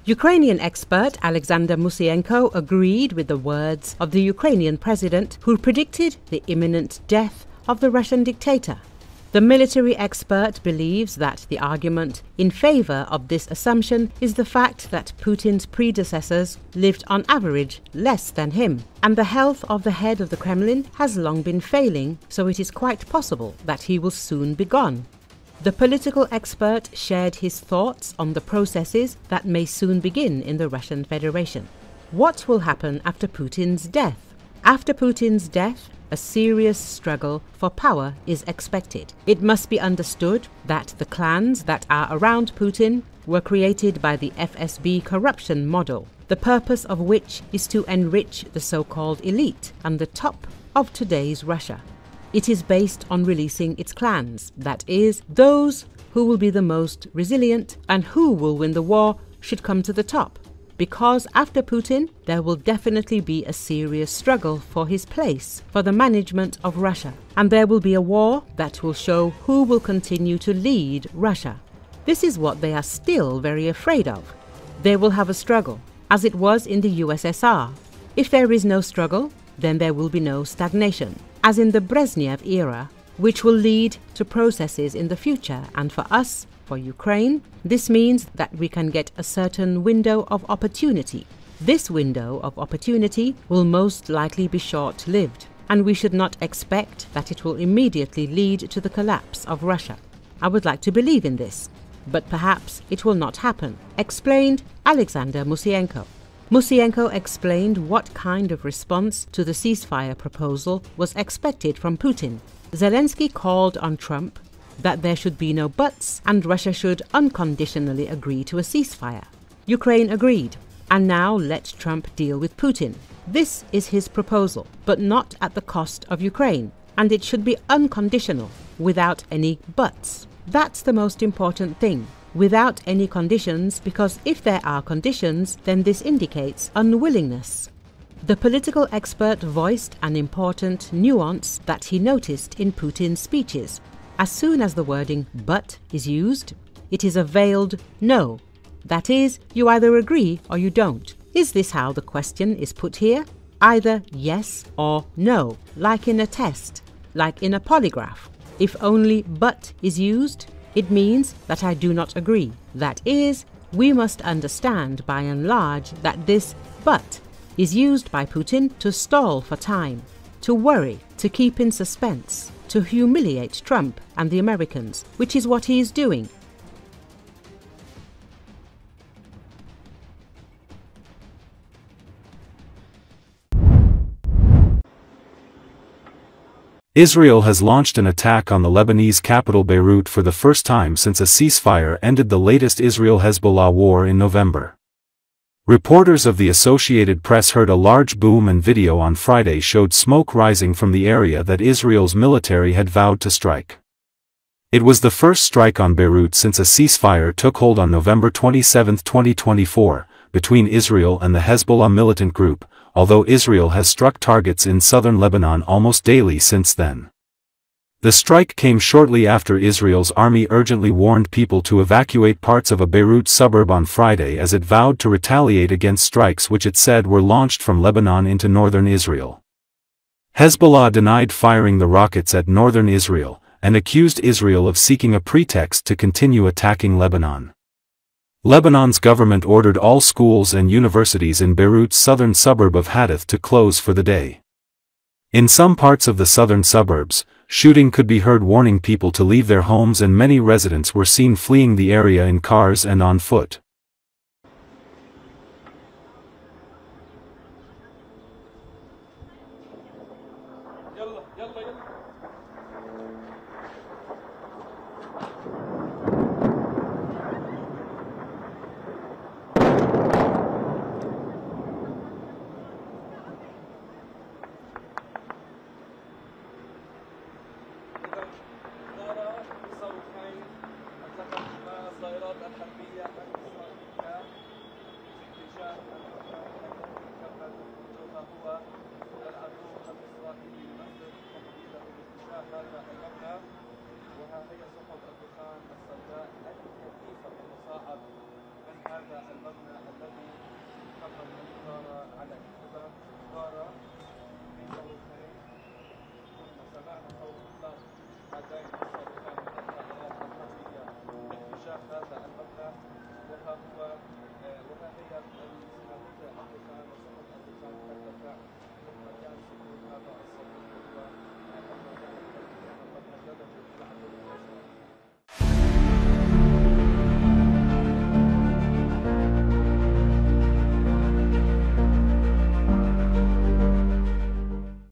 Ukrainian expert Alexander Musienko agreed with the words of the Ukrainian president who predicted the imminent death of the Russian dictator. The military expert believes that the argument in favor of this assumption is the fact that Putin's predecessors lived on average less than him, and the health of the head of the Kremlin has long been failing, so it is quite possible that he will soon be gone. The political expert shared his thoughts on the processes that may soon begin in the Russian Federation. What will happen after Putin's death? After Putin's death, a serious struggle for power is expected. It must be understood that the clans that are around Putin were created by the FSB-corruption model, the purpose of which is to enrich the so-called elite and the top of today's Russia. It is based on releasing its clans, that is, those who will be the most resilient and who will win the war should come to the top. Because after Putin, there will definitely be a serious struggle for his place for the management of Russia. And there will be a war that will show who will continue to lead Russia. This is what they are still very afraid of. They will have a struggle, as it was in the USSR. If there is no struggle, then there will be no stagnation, as in the Brezhnev era, which will lead to processes in the future. And for us, for Ukraine, this means that we can get a certain window of opportunity. This window of opportunity will most likely be short-lived, and we should not expect that it will immediately lead to the collapse of Russia. I would like to believe in this, but perhaps it will not happen, explained Alexander Musienko. Musienko explained what kind of response to the ceasefire proposal was expected from Putin. Zelensky called on Trump that there should be no buts and Russia should unconditionally agree to a ceasefire. Ukraine agreed, and now let Trump deal with Putin. This is his proposal, but not at the cost of Ukraine, and it should be unconditional, without any buts. That's the most important thing. Without any conditions, because if there are conditions, then this indicates unwillingness. The political expert voiced an important nuance that he noticed in Putin's speeches. As soon as the wording "but" is used, it is a veiled no. That is, you either agree or you don't. Is this how the question is put here? Either yes or no, like in a test, like in a polygraph. If only "but" is used, it means that I do not agree. That is, we must understand by and large that this "but" is used by Putin to stall for time, to worry, to keep in suspense, to humiliate Trump and the Americans, which is what he is doing. Israel has launched an attack on the Lebanese capital Beirut for the first time since a ceasefire ended the latest Israel-Hezbollah war in November. Reporters of the Associated Press heard a large boom, and video on Friday showed smoke rising from the area that Israel's military had vowed to strike. It was the first strike on Beirut since a ceasefire took hold on November 27, 2024, between Israel and the Hezbollah militant group, although Israel has struck targets in southern Lebanon almost daily since then. The strike came shortly after Israel's army urgently warned people to evacuate parts of a Beirut suburb on Friday as it vowed to retaliate against strikes which it said were launched from Lebanon into northern Israel. Hezbollah denied firing the rockets at northern Israel, and accused Israel of seeking a pretext to continue attacking Lebanon. Lebanon's government ordered all schools and universities in Beirut's southern suburb of Hadith to close for the day. In some parts of the southern suburbs, shooting could be heard, warning people to leave their homes, and many residents were seen fleeing the area in cars and on foot. وها هي صحف الدخان السوداء الكثيفة المصاعد من هذا المبنى عليك.